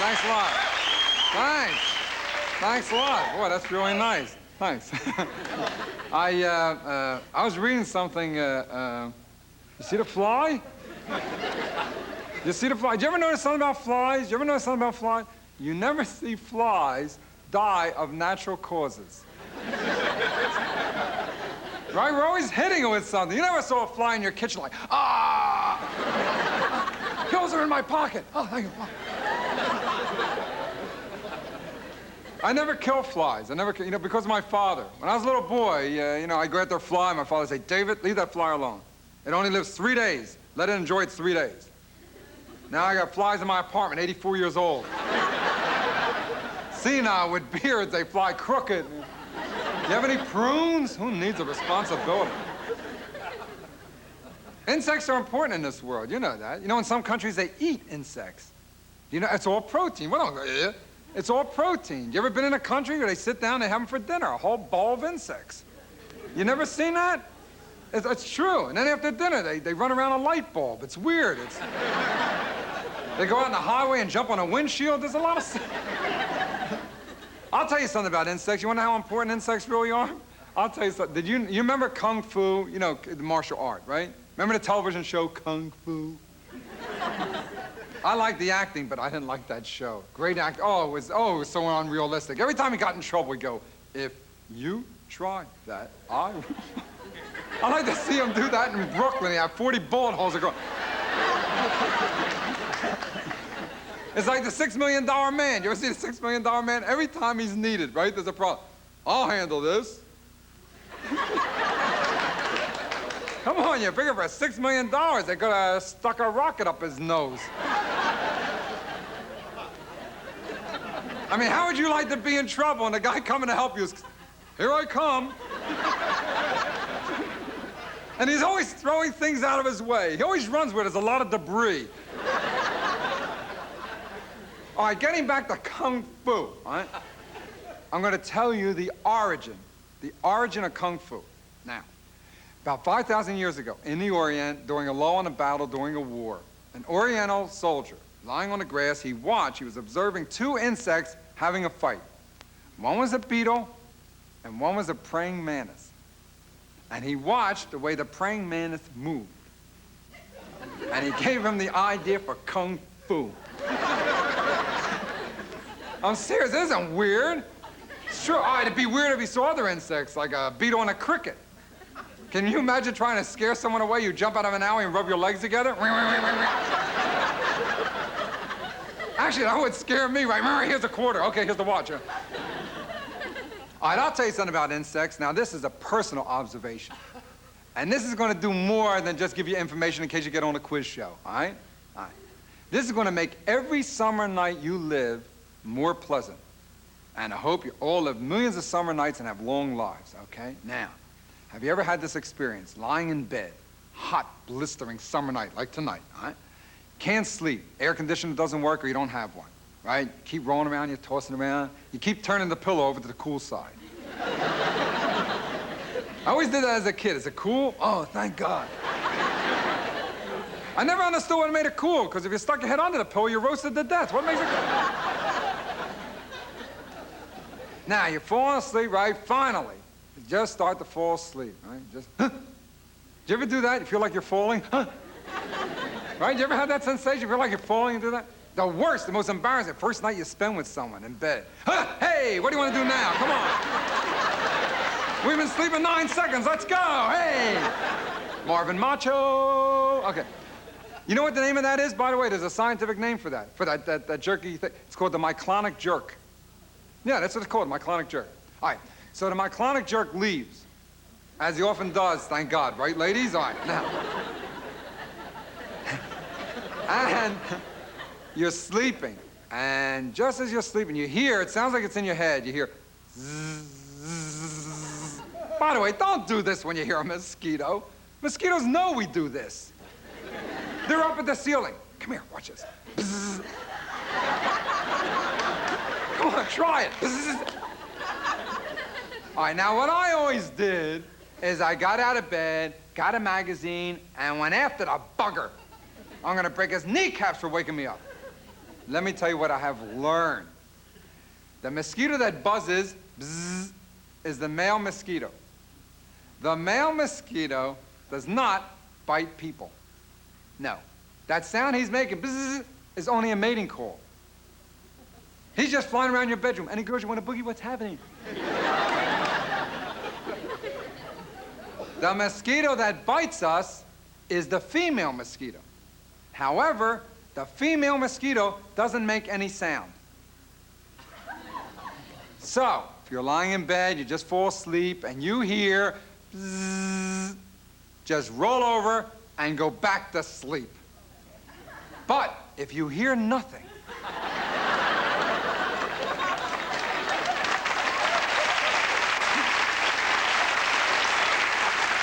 Thanks a lot. Thanks. Thanks a lot. Boy, that's really nice. Thanks. I was reading something. You see the fly? You see the fly? Did you ever notice something about flies? You ever notice something about flies? You never see flies die of natural causes. Right? We're always hitting it with something. You never saw a fly in your kitchen like, ah! Pills are in my pocket. Oh, thank you. I never kill flies. I never, because of my father. When I was a little boy, I'd go after a fly. My father would say, David, leave that fly alone. It only lives 3 days. Let it enjoy its 3 days. Now I got flies in my apartment, 84 years old. Senile with beards, they fly crooked. You have any prunes? Who needs a responsibility? Insects are important in this world. You know that. You know, in some countries, they eat insects. You know, it's all protein. It's all protein. You ever been in a country where they sit down, they have them for dinner, a whole bowl of insects? You never seen that? It's true. And then after dinner, they run around a light bulb. It's weird. They go out on the highway and jump on a windshield. There's a lot of... I'll tell you something about insects. You want to know how important insects really are? I'll tell you something. You remember Kung Fu? You know, the martial art, right? Remember the television show Kung Fu? I liked the acting, but I didn't like that show. Great act. Oh, it was so unrealistic. Every time he got in trouble, he'd go, if you try that, I like to see him do that in Brooklyn. He had 40 bullet holes across. It's like the $6 Million Man. You ever see the $6 Million Man? Every time he's needed, right, there's a problem. I'll handle this. Come on, you figure for $6 million, they could have stuck a rocket up his nose. I mean, how would you like to be in trouble and the guy coming to help you is, here I come. And he's always throwing things out of his way. He always runs where there's a lot of debris. All right, getting back to Kung Fu, all right? I'm going to tell you the origin of Kung Fu. Now, about 5,000 years ago, in the Orient, during a lull in a battle, during a war, an Oriental soldier, lying on the grass, he was observing 2 insects having a fight. One was a beetle, and one was a praying mantis. And he watched the way the praying mantis moved. And he gave him the idea for Kung Fu. I'm serious, this isn't weird. Sure, all right, it'd be weird if he saw other insects, like a beetle and a cricket. Can you imagine trying to scare someone away? You jump out of an alley and rub your legs together? Actually, that would scare me, right? Here's a quarter. Okay, here's the watch. All right, I'll tell you something about insects. Now, this is a personal observation. And this is going to do more than just give you information in case you get on a quiz show, all right? All right. This is going to make every summer night you live more pleasant. And I hope you all live millions of summer nights and have long lives, okay? Now, have you ever had this experience, lying in bed, hot, blistering summer night, like tonight, all right? Can't sleep, air conditioner doesn't work or you don't have one, right? You keep rolling around, you're tossing around, you keep turning the pillow over to the cool side. I always did that as a kid. Is it cool? Oh, thank God. I never understood what made it cool, because if you stuck your head under the pillow, you're roasted to death. What makes it cool? Now, you're falling asleep, right? Finally. You just start to fall asleep, right? Just, huh? Did you ever do that? You feel like you're falling? Huh? Right? You ever have that sensation? You feel like you're falling and do that? The worst, the most embarrassing, first night you spend with someone in bed. Huh? Hey, what do you want to do now? Come on. We've been sleeping 9 seconds. Let's go. Hey. Marvin Macho. Okay. You know what the name of that is? By the way, there's a scientific name for that jerky thing. It's called the myclonic jerk. Yeah, that's what it's called, myclonic jerk. All right, so the myclonic jerk leaves, as he often does, thank God, right, ladies? All right, now. And you're sleeping, and just as you're sleeping, you hear, it sounds like it's in your head, you hear zzz. By the way, don't do this when you hear a mosquito. Mosquitoes know we do this. They're up at the ceiling. Come here, watch this. Bzz. Come on, try it. All right, now what I always did is I got out of bed, got a magazine, and went after the bugger. I'm gonna break his kneecaps for waking me up. let me tell you what I have learned. The mosquito that buzzes, bzzz, is the male mosquito. The male mosquito does not bite people. No. That sound he's making, bzzz, is only a mating call. He's just flying around your bedroom. Any girls you want to boogie? What's happening? The mosquito that bites us is the female mosquito. However, the female mosquito doesn't make any sound. So, if you're lying in bed, you just fall asleep, and you hear bzzz, just roll over and go back to sleep. But if you hear nothing,